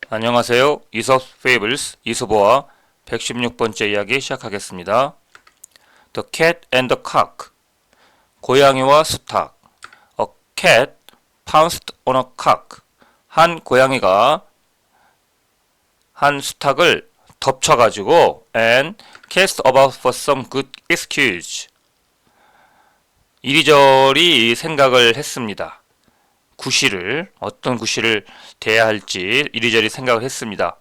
안녕하세요. 이솝 페이블스 이솝어와 116번째 이야기 시작하겠습니다. The cat and the cock. 고양이와 수탉. A cat pounced on a cock. 한 고양이가 한 수탉을 덮쳐가지고 and cast about for some good excuse. 이리저리 생각을 했습니다. 어떤 구실을 대야 할지 이리저리 생각을 했습니다.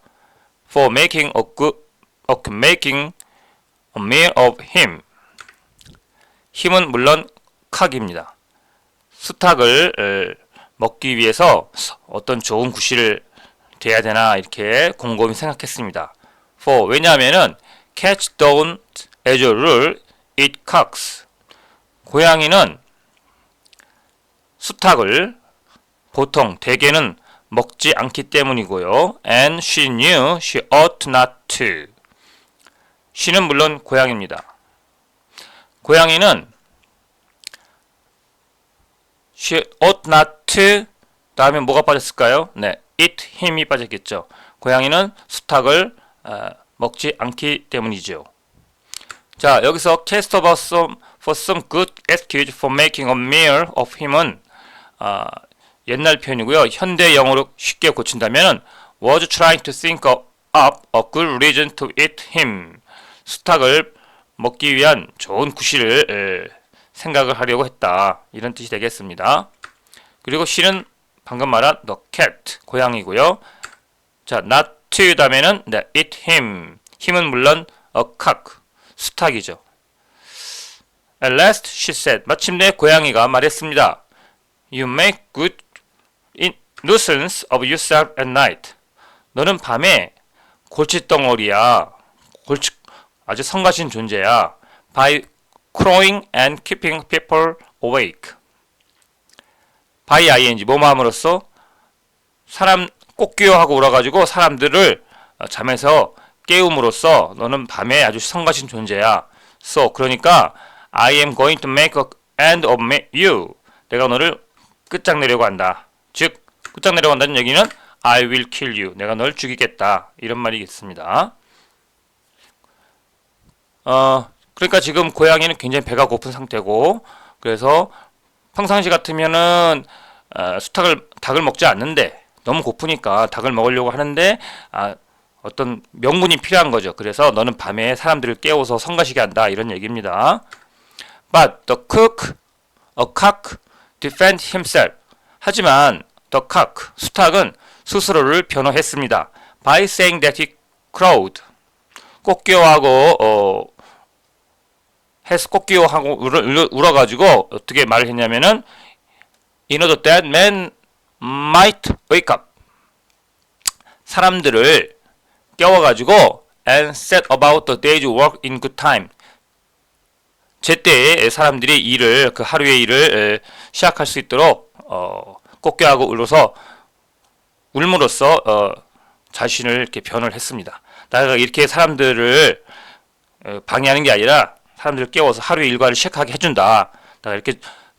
For making making a meal of him. 힘은 물론 칵입니다. 수탉을 먹기 위해서 어떤 좋은 구실을 대야 되나 이렇게 곰곰이 생각했습니다. For 왜냐하면은 cats don't as a rule eat cocks. 고양이는 수탉을 보통 대개는 먹지 않기 때문이고요. And she knew she ought not to. she는 물론 고양이입니다. 고양이는 she ought not to 다음에 뭐가 빠졌을까요? 네, eat him이 빠졌겠죠. 고양이는 수탉을 먹지 않기 때문이죠. 자, 여기서 cast about for some good excuse for making a meal of him은 옛날 표현이고요. 현대 영어로 쉽게 고친다면 was trying to think up a good reason to eat him. 수탉을 먹기 위한 좋은 구실을 생각을 하려고 했다. 이런 뜻이 되겠습니다. 그리고 she는 방금 말한 the cat, 고양이고요. 자, not to 다음에는 네, eat him. 힘은 물론 a cock, 수탉이죠. At last she said, 마침내 고양이가 말했습니다. You make good nuisance of yourself at night. 너는 밤에 골칫덩어리야. 아주 성가신 존재야. By crowing and keeping people awake. by ing 뭐뭐함으로써 사람 꽃기어하고 울어가지고 사람들을 잠에서 깨움으로써 너는 밤에 아주 성가신 존재야. So 그러니까 I am going to make an end of you. 내가 너를 끝장내려고 한다. 즉 끝장내려고 한다는 얘기는 I will kill you. 내가 널 죽이겠다. 이런 말이겠습니다. 그러니까 지금 고양이는 굉장히 배가 고픈 상태고 그래서 평상시 같으면은 닭을 먹지 않는데 너무 고프니까 닭을 먹으려고 하는데 어떤 명분이 필요한 거죠. 그래서 너는 밤에 사람들을 깨워서 성가시게 한다. 이런 얘기입니다. But the cock defend himself. 하지만 the cock, 수탉은 스스로를 변호했습니다. By saying that he crowed. 꽃기어하고 울어가지고 어떻게 말을 했냐면은 In order that man might wake up. 사람들을 깨워가지고 and set about the day's work in good time. 제때에 사람들이 그 하루의 일을 시작할 수 있도록 꽃게하고 울므로써 자신을 이렇게 변호를 했습니다. 내가 이렇게 사람들을 방해하는 게 아니라 사람들을 깨워서 하루의 일과를 시작하게 해준다. 내가 이렇게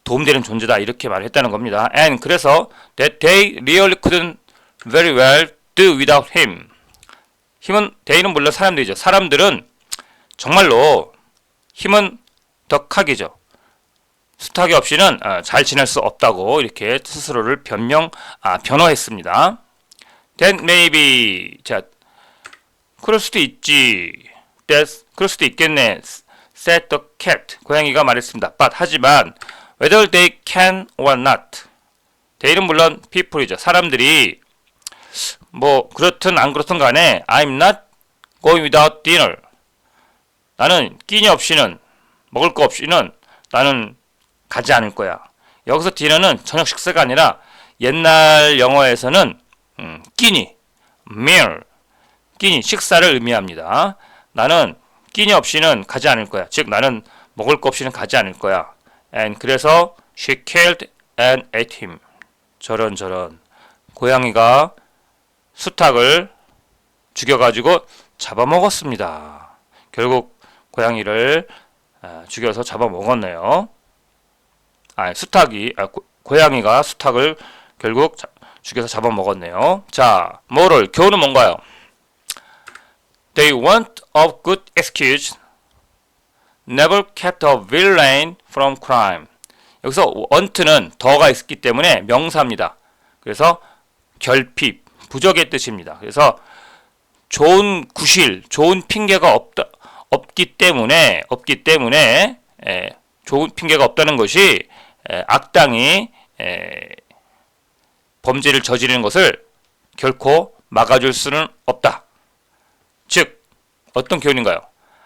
도움되는 존재다. 이렇게 말을 했다는 겁니다. And 그래서 that they really couldn't very well do without him. they는 물론 사람들이죠. 사람들은 정말로 힘은 더 칵이죠. 수탉이 없이는 잘 지낼 수 없다고 이렇게 스스로를 변호했습니다. Then maybe 자 그럴 수도 있지. 그럴 수도 있겠네. Said the cat. 고양이가 말했습니다. But 하지만 whether they can or not. they는 물론 people이죠. 사람들이 뭐 그렇든 안 그렇든 간에 I'm not going without dinner. 나는 끼니 없이는 먹을 거 없이는 나는 가지 않을 거야. 여기서 dinner는 저녁 식사가 아니라 옛날 영어에서는 끼니, meal, 끼니, 식사를 의미합니다. 나는 끼니 없이는 가지 않을 거야. 즉 나는 먹을 거 없이는 가지 않을 거야. And 그래서 she killed and ate him. 저런 고양이가 수탉을 죽여가지고 잡아먹었습니다. 결국 고양이를 죽여서 잡아먹었네요. 고양이가 수탉을 결국 죽여서 잡아먹었네요. 자, 모럴 교훈은 뭔가요? They want a good excuse, never kept a villain from crime. 여기서 want는 더가 있기 때문에 명사입니다. 그래서 결핍, 부적의 뜻입니다. 그래서 좋은 구실, 좋은 핑계가 없기 때문에 좋은 핑계가 없다는 것이 악당이 범죄를 저지르는 것을 결코 막아줄 수는 없다. 즉 어떤 교훈인가요?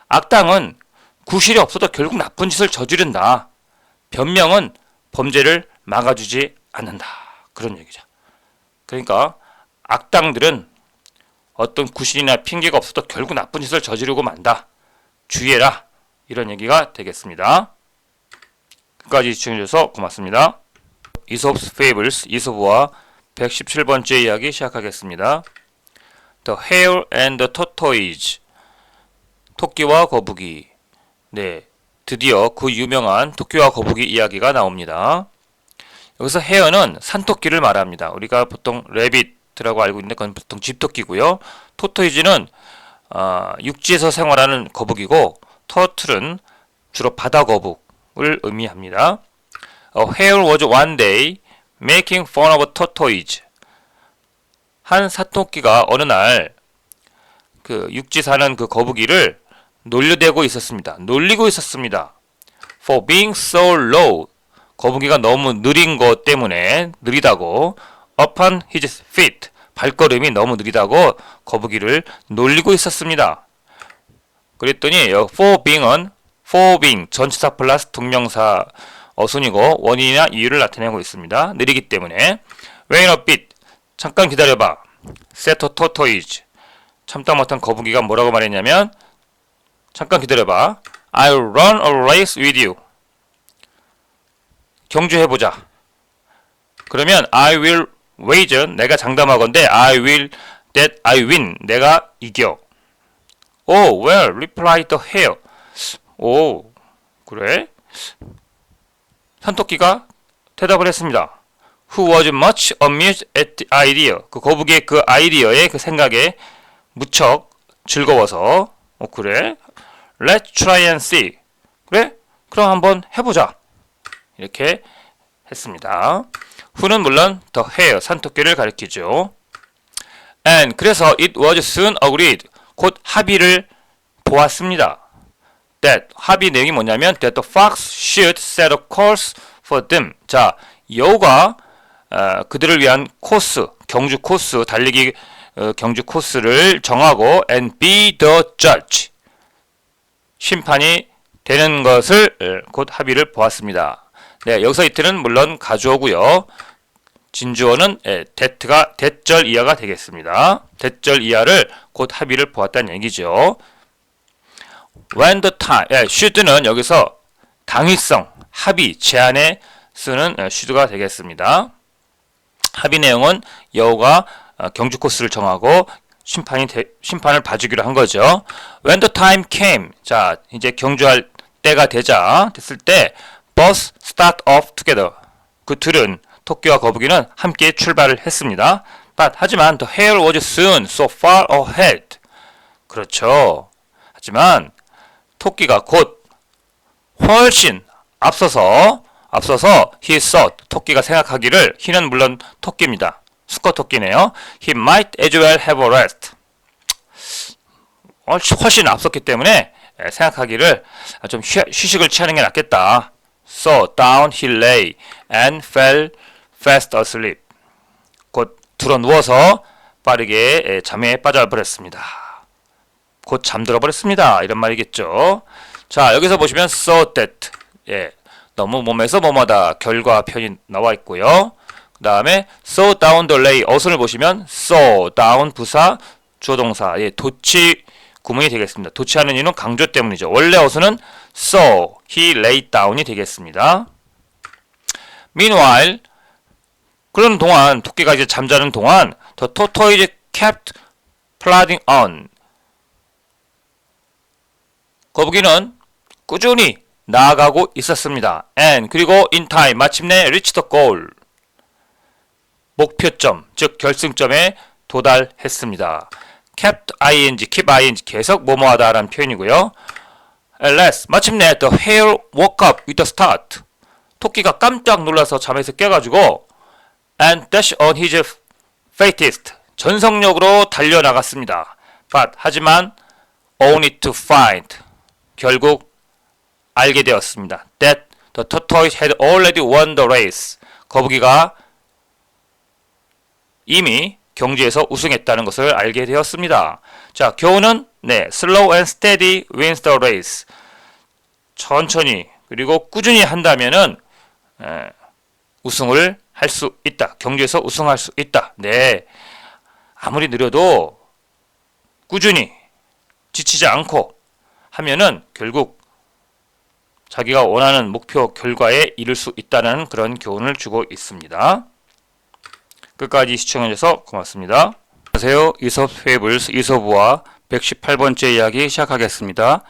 악당은 구실이 없어도 결국 나쁜 짓을 저지른다. 변명은 범죄를 막아주지 않는다. 그런 얘기죠. 그러니까 악당들은 어떤 구실이나 핑계가 없어도 결국 나쁜 짓을 저지르고 만다. 주의해라. 이런 얘기가 되겠습니다. 끝까지 시청해주셔서 고맙습니다. 이솝's Fables, 이솝과 117번째 이야기 시작하겠습니다. The Hare and the Tortoise, 토끼와 거북이. 네, 드디어 그 유명한 토끼와 거북이 이야기가 나옵니다. 여기서 헤어는 산토끼를 말합니다. 우리가 보통 레빗이라고 알고 있는데 그건 보통 집토끼고요. 토토이즈는 육지에서 생활하는 거북이고, 터틀은 주로 바다 거북을 의미합니다. A hare was one day making fun of a tortoise. 한 산토끼가 어느 날 그 육지 사는 그 거북이를 놀리고 있었습니다. For being so low. 거북이가 너무 느린 것 때문에 느리다고 upon his feet. 발걸음이 너무 느리다고 거북이를 놀리고 있었습니다. 그랬더니 for being 전치사 플러스 동명사 어순이고 원인이나 이유를 나타내고 있습니다. 느리기 때문에 wait a bit. 잠깐 기다려봐. said a tortoise. 참다 못한 거북이가 뭐라고 말했냐면 잠깐 기다려봐. I'll run a race with you. 경주해보자. 그러면 I will wager, 내가 장담하건대 I will that I win, 내가 이겨. Oh, well, replied the hare. 오, 그래? 산토끼가 대답을 했습니다. Who was much amused at the idea. 그 거북이의 그 아이디어에, 그 생각에 무척 즐거워서 그래? Let's try and see. 그래? 그럼 한번 해보자. 이렇게 했습니다. who는 물론 the hare, 산토끼를 가리키죠. And 그래서 it was soon agreed. 곧 합의를 보았습니다. That 합의 내용이 뭐냐면 that the fox should set a course for them. 자, 여우가 그들을 위한 코스, 경주 코스, 달리기 경주 코스를 정하고 and be the judge. 심판이 되는 것을 곧 합의를 보았습니다. 네, 여기서 이트는 물론 가주어고요. 진주어는 that가 that절 이하가 되겠습니다. that절 이하를 곧 합의를 보았다는 얘기죠. When the time, should는 여기서 당위성, 합의, 제안에 쓰는 should가 되겠습니다. 합의 내용은 여우가 경주 코스를 정하고 심판을 봐주기로 한 거죠. When the time came, 자 이제 경주할 때가 됐을 때 both start off together. 그 둘은 토끼와 거북이는 함께 출발을 했습니다. 하지만 the hare was soon so far ahead. 그렇죠. 하지만 토끼가 곧 훨씬 앞서서 he thought, 토끼가 생각하기를, he는 물론 토끼입니다. 수컷 토끼네요. He might as well have a rest. 훨씬 앞섰기 때문에 생각하기를 좀 휴식을 취하는 게 낫겠다. So down he lay and fell fast asleep. 곧 들어 누워서 빠르게 잠에 빠져버렸습니다. 곧 잠들어 버렸습니다. 이런 말이겠죠. 자, 여기서 보시면 so that, 너무 몸에서 뭐뭐다 결과 표현이 나와 있고요. 그 다음에 so down the lay, 어순을 보시면 so down 부사 주어동사, 도치 구문이 되겠습니다. 도치하는 이유는 강조 때문이죠. 원래 어순은 so he lay down이 되겠습니다. Meanwhile, 그런 동안, 토끼가 이제 잠자는 동안 the tortoise kept plodding on. 거북이는 꾸준히 나아가고 있었습니다. And 그리고 in time, 마침내 reach the goal. 목표점, 즉 결승점에 도달했습니다. kept ing, keep ing 계속 뭐뭐하다 라는 표현이고요. At last, 마침내 the hare woke up with a start. 토끼가 깜짝 놀라서 잠에서 깨가지고 and dash on his fastest. 전속력으로 달려나갔습니다. But, 하지만 only to find. 결국 알게 되었습니다. That the tortoise had already won the race. 거북이가 이미 경주에서 우승했다는 것을 알게 되었습니다. 자, 교훈은 slow and steady wins the race. 천천히 그리고 꾸준히 한다면은 우승을 할 수 있다. 경주에서 우승할 수 있다. 네, 아무리 느려도 꾸준히 지치지 않고 하면은 결국 자기가 원하는 목표 결과에 이를 수 있다는 그런 교훈을 주고 있습니다. 끝까지 시청해주셔서 고맙습니다. 안녕하세요. 이솝 페이블스 이솝우와 118번째 이야기 시작하겠습니다.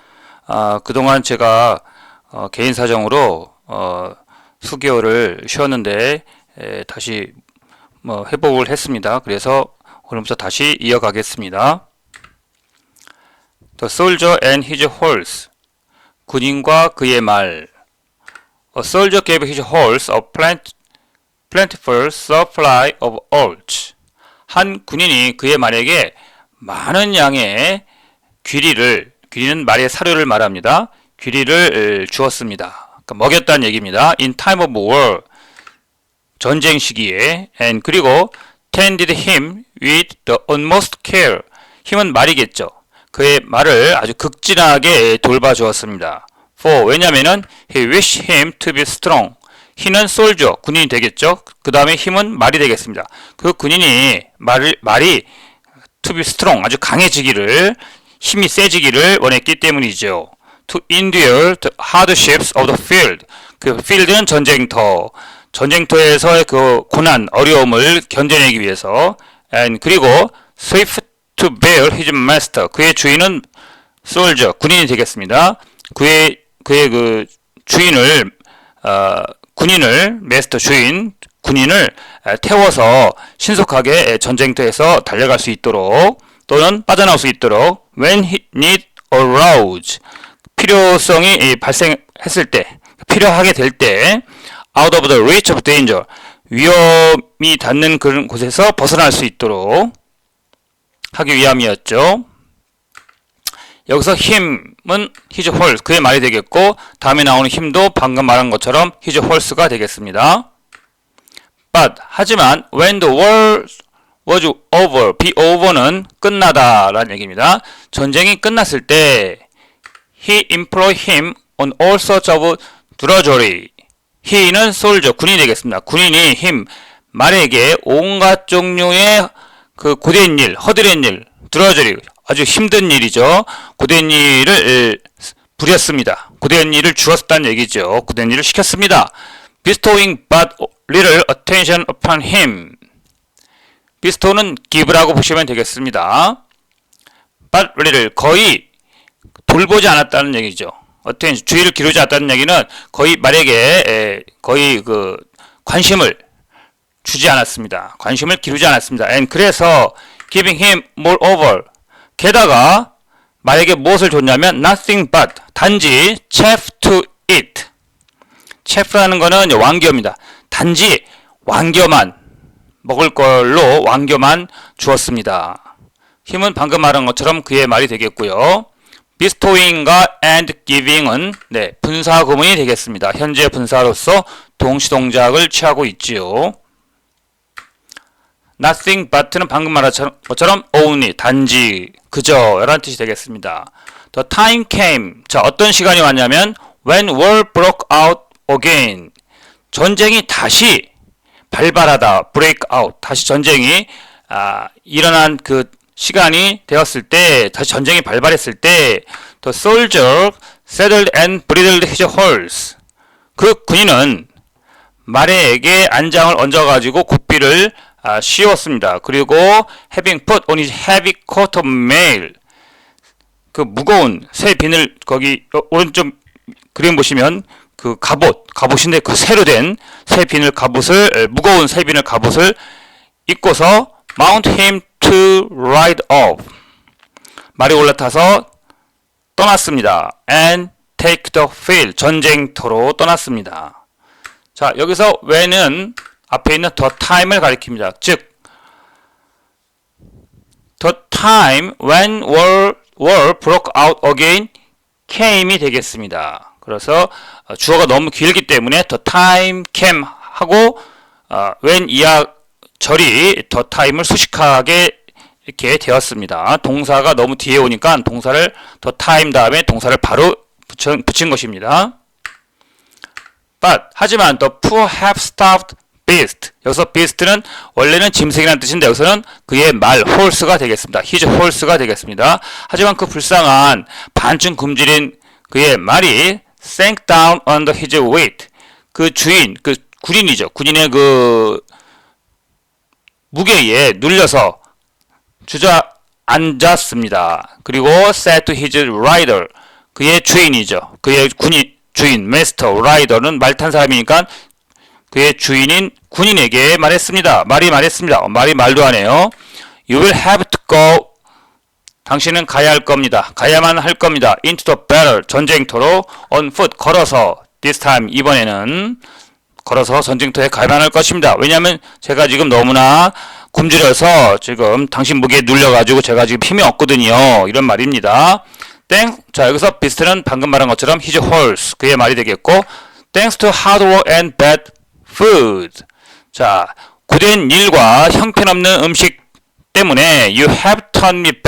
그동안 제가 개인 사정으로 수개월을 쉬었는데 다시 회복을 했습니다. 그래서 오늘부터 다시 이어가겠습니다. The soldier and his horse. 군인과 그의 말. A soldier gave his horse a plentiful supply of oats. 한 군인이 그의 말에게 많은 양의 귀리는 말의 사료를 말합니다. 귀리를 주었습니다. 그러니까 먹였다는 얘기입니다. In time of war, 전쟁 시기에, and 그리고 tended him with the utmost care. 힘은 말이겠죠. 그의 말을 아주 극진하게 돌봐주었습니다. For, 왜냐면은 he wished him to be strong. he는 soldier, 군인이 되겠죠. 그 다음에 힘은 말이 되겠습니다. 그 군인이 말이 to be strong, 아주 강해지기를, 힘이 세지기를 원했기 때문이죠. To endure the hardships of the field. 그 field는 전쟁터에서의 그 고난, 어려움을 견뎌내기 위해서. And 그리고 swift to bear his master. 그의 주인은 soldier, 군인이 되겠습니다. 그의 그 주인을 군인을 master 주인 군인을 태워서 신속하게 전쟁터에서 달려갈 수 있도록 또는 빠져나올 수 있도록 when he need arouse 필요성이 발생했을 때 필요하게 될 때 out of the reach of danger 위험이 닿는 그런 곳에서 벗어날 수 있도록 하기 위함이었죠. 여기서 힘은 his horse 그의 말이 되겠고 다음에 나오는 힘도 방금 말한 것처럼 his horse가 되겠습니다. But 하지만 when the war was over, be over는 끝나다 라는 얘기입니다. 전쟁이 끝났을 때 he employed him on all sorts of drudgery. he는 soldier, 군인이 되겠습니다. 군인이 him, 말에게 온갖 종류의 그 고된 일, 허드렛 일, drudgery, 아주 힘든 일이죠. 고된 일을 부렸습니다. 고된 일을 주었다는 얘기죠. 고된 일을 시켰습니다. bestowing but little attention upon him. bestow는 give라고 보시면 되겠습니다. but little, 거의 돌보지 않았다는 얘기죠. attention, 주의를 기울이지 않았다는 얘기는 거의 말에게 거의 그 관심을 주지 않았습니다. 관심을 기울이지 않았습니다. and 그래서 giving him moreover, 게다가 말에게 무엇을 줬냐면 nothing but, 단지 chaff to eat. chaff라는 거는 왕겨입니다. 단지 왕겨만 먹을 걸로 왕겨만 주었습니다. 힘은 방금 말한 것처럼 그의 말이 되겠고요. bestowing과 and giving은 분사 구문이 되겠습니다. 현재 분사로서 동시동작을 취하고 있지요. nothing but는 방금 말한 것처럼 only, 단지, 그저 라는 뜻이 되겠습니다. The time came. 자, 어떤 시간이 왔냐면 when war broke out again. 전쟁이 다시 발발하다, break out. 다시 전쟁이 일어난 그 시간이 되었을 때, 다시 전쟁이 발발했을 때 the soldier saddled and bridled his horse. 그 군인은 말에게 안장을 얹어가지고 고삐를 씌웠습니다. 그리고 having put on his heavy coat of mail. 그 무거운 새 비늘, 거기 오른쪽 그림 보시면 그 갑옷인데 그 새로 된 새 비늘 갑옷을, 무거운 새 비늘 갑옷을 입고서 mount him to ride off. 말이 올라타서 떠났습니다. and take the field. 전쟁터로 떠났습니다. 자, 여기서 when은 앞에 있는 the time을 가리킵니다. 즉, the time when war broke out again came이 되겠습니다. 그래서 주어가 너무 길기 때문에 the time came 하고 when 이하 절이 the time을 수식하게 이렇게 되었습니다. 동사가 너무 뒤에 오니까 동사를 the time 다음에 동사를 바로 붙인 것입니다. But 하지만 the poor have starved beast. 여기서 beast는 원래는 짐승이라는 뜻인데 여기서는 그의 말 horse가 되겠습니다. his horse가 되겠습니다. 하지만 그 불쌍한 반쯤 굶주린 그의 말이 sank down under his weight. 그 주인, 그 군인이죠. 군인의 그 무게에 눌려서 주저앉았습니다. 그리고 said to his rider. 그의 주인이죠. 그의 주인, master, rider는 말 탄 사람이니까 그의 주인인 군인에게 말했습니다. 말이 말도 안 해요. You will have to go. 당신은 가야 할 겁니다. 가야만 할 겁니다. Into the battle. 전쟁터로 on foot. 걸어서. This time. 이번에는 걸어서 전쟁터에 가야만 할 것입니다. 왜냐하면 제가 지금 너무나 굶주려서 지금 당신 무게에 눌려가지고 제가 지금 힘이 없거든요. 이런 말입니다. 자, 여기서 비스트는 방금 말한 것처럼 his horse. 그의 말이 되겠고 thanks to hard work and bad food. 자, 고된 일과 형편없는 음식 때문에 you have turned me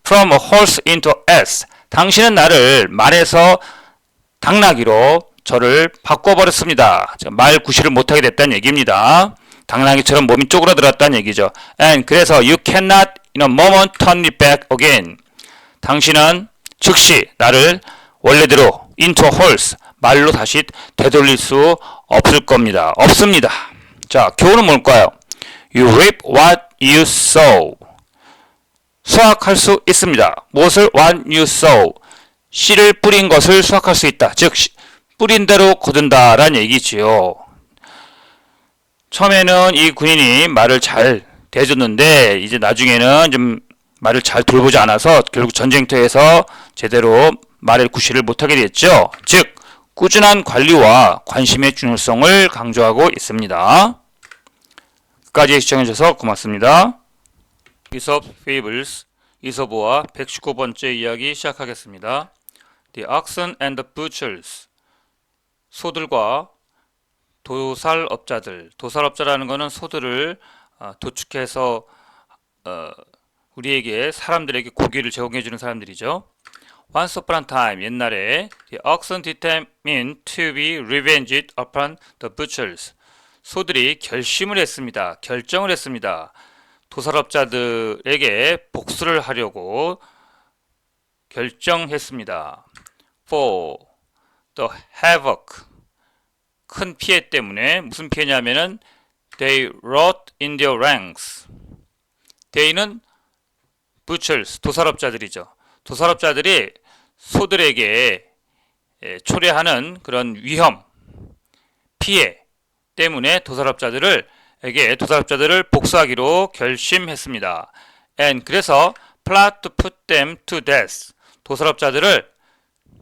from a horse into an ass. 당신은 나를 말에서 당나귀로 저를 바꿔버렸습니다. 말 구실을 못하게 됐다는 얘기입니다. 당나귀처럼 몸이 쪼그라들었다는 얘기죠. And 그래서 you cannot in a moment turn me back again. 당신은 즉시 나를 원래대로 into a horse. 말로 다시 되돌릴 수 없을 겁니다. 없습니다. 자, 교훈은 뭘까요? You reap what you sow. 수확할 수 있습니다. 무엇을 what you sow? 씨를 뿌린 것을 수확할 수 있다. 즉, 뿌린 대로 거둔다 라는 얘기지요. 처음에는 이 군인이 말을 잘 대해줬는데 이제 나중에는 좀 말을 잘 돌보지 않아서 결국 전쟁터에서 제대로 말의 구실을 못하게 됐죠. 즉, 꾸준한 관리와 관심의 중요성을 강조하고 있습니다. 끝까지 시청해주셔서 고맙습니다. 이솝 Fables, 이솝어와 119번째 이야기 시작하겠습니다. The oxen and the butchers. 소들과 도살업자들. 도살업자라는 것은 소들을 도축해서 우리에게 사람들에게 고기를 제공해주는 사람들이죠. Once upon a time, 옛날에 the oxen determined to be revenged upon the butchers. 소들이 결심을 했습니다. 결정을 했습니다. 도살업자들에게 복수를 하려고 결정했습니다. For the havoc. 큰 피해 때문에 무슨 피해냐면은 they rot in their ranks. they는 butchers, 도살업자들이죠. 도살업자들이 소들에게 초래하는 그런 위험, 피해 때문에 도살업자들을 복수하기로 결심했습니다. And 그래서 plot to put them to death. 도살업자들을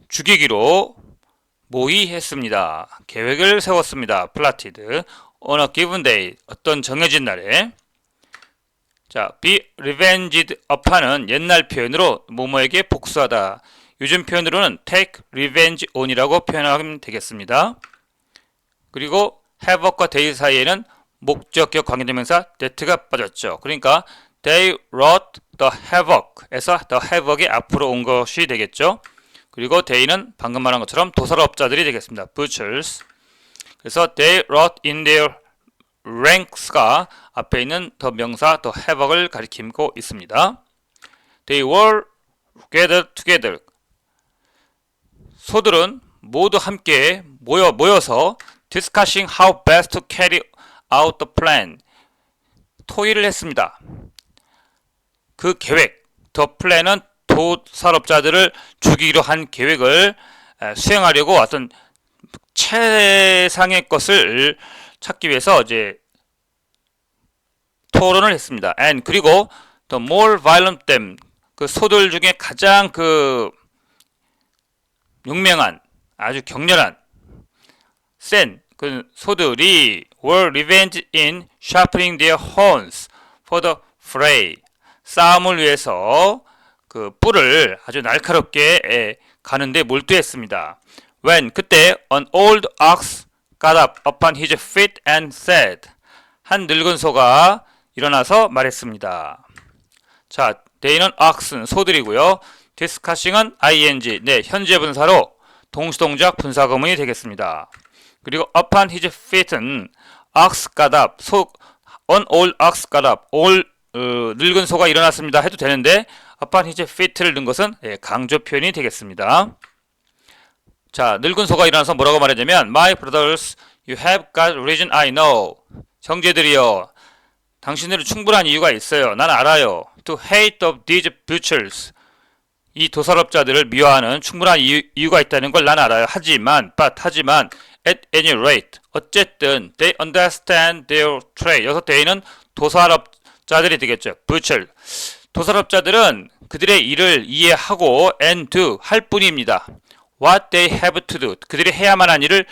죽이기로 모의했습니다. 계획을 세웠습니다. plotted on a given day. 어떤 정해진 날에. 자, be revenged upon은 옛날 표현으로 뭐뭐에게 복수하다. 요즘 표현으로는 take revenge on이라고 표현하면 되겠습니다. 그리고 havoc과 day 사이에는 목적격 관계대명사 that가 빠졌죠. 그러니까 they wrought the havoc에서 the havoc이 앞으로 온 것이 되겠죠. 그리고 they는 방금 말한 것처럼 도살업자들이 되겠습니다. butchers. 그래서 they wrought in their ranks가 앞에 있는 더 명사 더 havoc을 가리키고 있습니다. They were gathered together. 소들은 모두 함께 모여서 discussing how best to carry out the plan. 토의를 했습니다. 그 계획, the plan은 도살업자들을 죽이기로 한 계획을 수행하려고 어떤 최상의 것을 찾기 위해서 이제 토론을 했습니다. And 그리고 the more violent them, 그 소들 중에 가장 그 용맹한, 아주 격렬한, 센 그 소들이 were revenged in sharpening their horns for the fray. 싸움을 위해서 그 뿔을 아주 날카롭게 가는데 몰두했습니다. When 그때 an old ox got up upon his feet and said. 한 늙은 소가 일어나서 말했습니다. 자, they는 ox는 소들이고요. discussing은 ing, 네, 현재 분사로 동시동작 분사구문이 되겠습니다. 그리고 upon his feet은 ox got up, an old ox got up, 늙은 소가 일어났습니다 해도 되는데 upon his feet를 넣은 것은 강조 표현이 되겠습니다. 자, 늙은 소가 일어나서 뭐라고 말하냐면 My brothers, you have got reason I know. 형제들이여, 당신들은 충분한 이유가 있어요. 난 알아요. To hate of these butchers. 이 도살업자들을 미워하는 충분한 이유가 있다는 걸 난 알아요. 하지만 at any rate, 어쨌든 they understand their trade. 여기서 they는 도살업자들이 되겠죠. butcher. 도살업자들은 그들의 일을 이해하고 and do, 할 뿐입니다. What they have to do, 그들이 해야만 하는 일을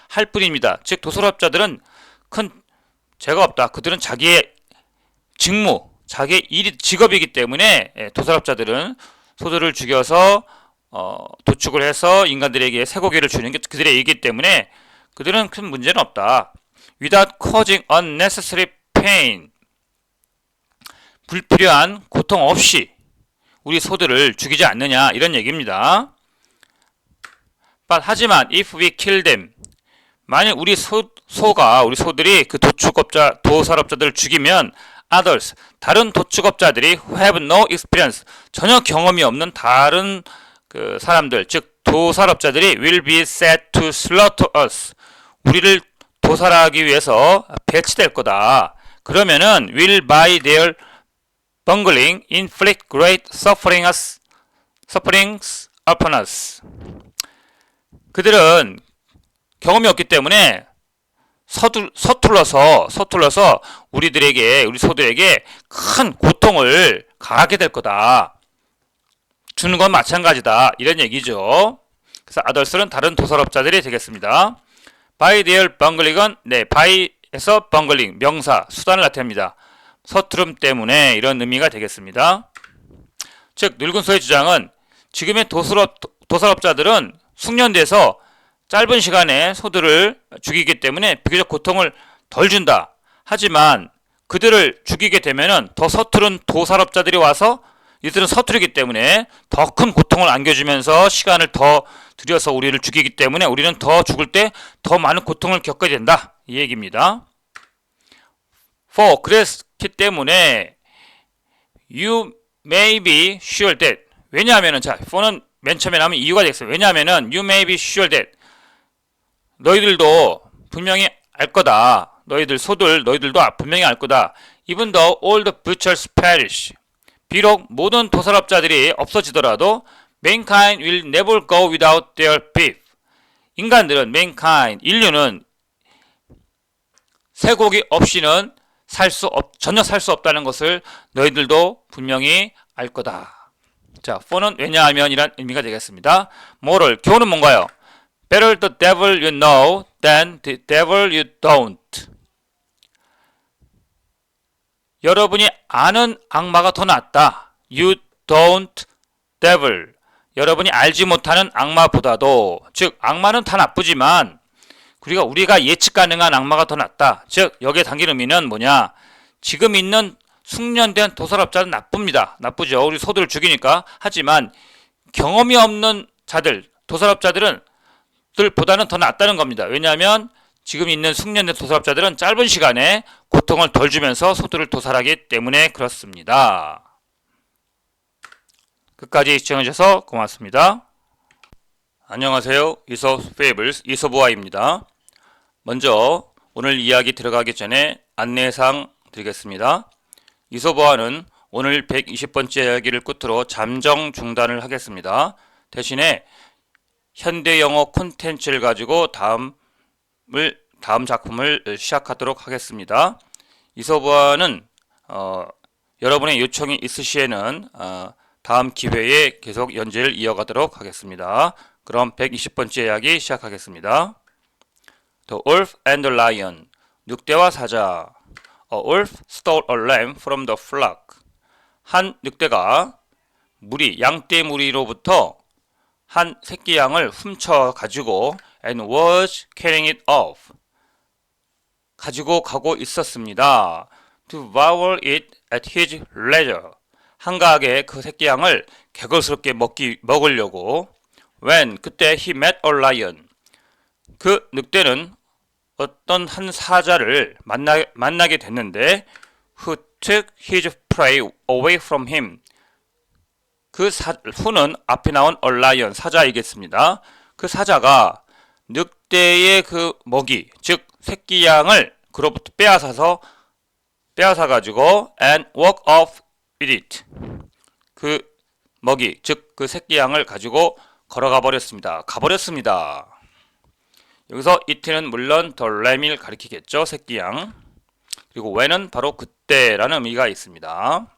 할 뿐입니다. 즉 도살업자들은 큰 죄가 없다. 그들은 자기의 직무, 자기의 일이 직업이기 때문에 도살업자들은 소들을 죽여서 도축을 해서 인간들에게 쇠고기를 주는 게 그들의 일이기 때문에 그들은 큰 문제는 없다. Without causing unnecessary pain, 불필요한 고통 없이 우리 소들을 죽이지 않느냐, 이런 얘기입니다. But 하지만 if we kill them, 만약 우리 소들이 그 도살업자들을 죽이면 others, 다른 도축업자들이 who have no experience, 전혀 경험이 없는 다른 그 사람들, 즉 도살업자들이 will be set to slaughter us, 우리를 도살하기 위해서 배치될 거다. 그러면은 will by their bungling inflict great sufferings upon us. 그들은 경험이 없기 때문에 서툴러서 우리 소들에게 큰 고통을 가하게 될 거다. 주는 건 마찬가지다. 이런 얘기죠. 그래서 others는 다른 도살업자들이 되겠습니다. by their bungling은 by에서 bungling, 명사, 수단을 나타냅니다. 서투름 때문에, 이런 의미가 되겠습니다. 즉 늙은 소의 주장은 지금의 도살업자들은 숙련돼서 짧은 시간에 소들을 죽이기 때문에 비교적 고통을 덜 준다. 하지만 그들을 죽이게 되면은 더 서투른 도살업자들이 와서 이들은 서투르기 때문에 더 큰 고통을 안겨주면서 시간을 더 들여서 우리를 죽이기 때문에 우리는 더 죽을 때 더 많은 고통을 겪어야 된다. 이 얘기입니다. For, 그랬기 때문에 you may be sure that, 왜냐하면은, 자, for는 맨 처음에 나오면 이유가 되겠어요. 왜냐하면은 you may be sure that, 너희들도 분명히 알 거다. 너희들도 분명히 알 거다. Even though all the butchers perish, 비록 모든 도살업자들이 없어지더라도 mankind will never go without their beef. 인간들은, 인류는 쇠고기 없이는 전혀 살 수 없다는 것을 너희들도 분명히 알 거다. 자, for는 왜냐하면 이란 의미가 되겠습니다. moral, 교훈은 뭔가요? Better the devil you know than the devil you don't. 여러분이 아는 악마가 더 낫다. You don't devil. 여러분이 알지 못하는 악마보다도, 즉 악마는 다 나쁘지만 우리가 예측 가능한 악마가 더 낫다. 즉 여기에 담긴 의미는 뭐냐? 지금 있는 숙련된 도살업자는 나쁘죠. 우리 소들을 죽이니까. 하지만 경험이 없는 도살업자들은 보다는 더 낫다는 겁니다. 왜냐하면 지금 있는 숙련된 도살업자들은 짧은 시간에 고통을 덜 주면서 소들을 도살하기 때문에 그렇습니다. 끝까지 시청해주셔서 고맙습니다. 안녕하세요. 이솝 페이블스 이솝우아입니다. 먼저 오늘 이야기 들어가기 전에 안내사항 드리겠습니다. 이솝우아는 오늘 120번째 이야기를 끝으로 잠정 중단을 하겠습니다. 대신에 현대영어 콘텐츠를 가지고 다음을 다음 작품을 시작하도록 하겠습니다. 이서부화는 여러분의 요청이 있으시에는 다음 기회에 계속 연재를 이어가도록 하겠습니다. 그럼 120번째 이야기 시작하겠습니다. The Wolf and the Lion. 늑대와 사자. A wolf stole a lamb from the flock. 한 늑대가 양떼 무리로부터 한 새끼 양을 훔쳐 가지고 and was carrying it off. 가지고 가고 있었습니다. To devour it at his leisure. 한가하게 그 새끼 양을 개걸스럽게 먹으려고. When 그때 he met a lion. 그 늑대는 어떤 한 사자를 만나게 됐는데 who took his prey away from him. 후는 앞에 나온 a lion 사자이겠습니다. 그 사자가 늑대의 그 먹이 즉 새끼 양을 그로부터 빼앗아 가지고 and walk off with it. 그 먹이 즉 그 새끼 양을 가지고 걸어가 버렸습니다. 가버렸습니다. 여기서 it는 물론 the lamb을 가리키겠죠. 새끼 양. 그리고 when은 바로 그때라는 의미가 있습니다.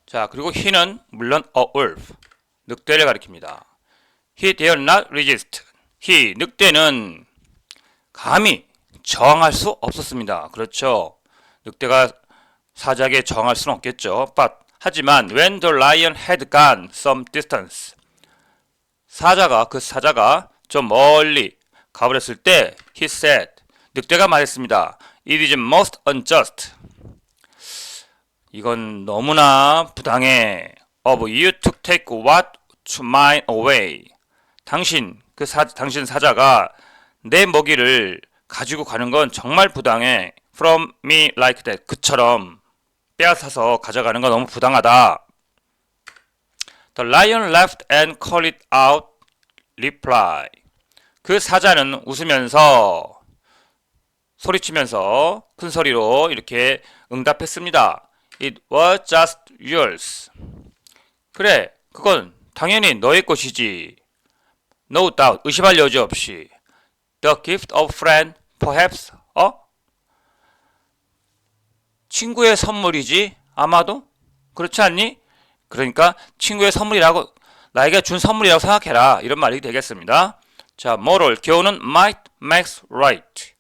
자, 그리고 he는 물론 a wolf, 늑대를 가리킵니다. He dare not resist. 늑대는 감히 저항할 수 없었습니다. 그렇죠. 늑대가 사자에게 저항할 수는 없겠죠. 하지만 when the lion had gone some distance. 그 사자가 좀 멀리 가버렸을 때 he said. 늑대가 말했습니다. It is most unjust. 이건 너무나 부당해. Of you to take what to mine away. 당신 사자가 내 먹이를 가지고 가는 건 정말 부당해. From me like that. 그처럼 빼앗아서 가져가는 건 너무 부당하다. The lion laughed and called it out. reply. 그 사자는 웃으면서 소리치면서 큰 소리로 이렇게 응답했습니다. It was just yours. 그래, 그건 당연히 너의 것이지. No doubt, 의심할 여지 없이. The gift of friend, perhaps, 친구의 선물이지, 아마도? 그렇지 않니? 그러니까 친구의 선물이라고, 나에게 준 선물이라고 생각해라. 이런 말이 되겠습니다. 자, moral, 교훈은 might makes right.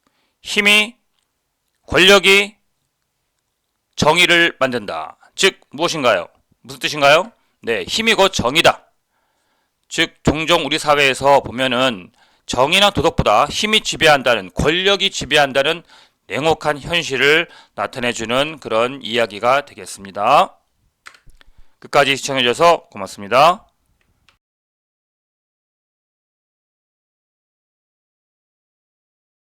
권력이 정의를 만든다. 즉 무엇인가요? 무슨 뜻인가요? 네, 힘이 곧 정의다. 즉 종종 우리 사회에서 보면은 정의나 도덕보다 힘이 지배한다는, 권력이 지배한다는 냉혹한 현실을 나타내주는 그런 이야기가 되겠습니다. 끝까지 시청해주셔서 고맙습니다.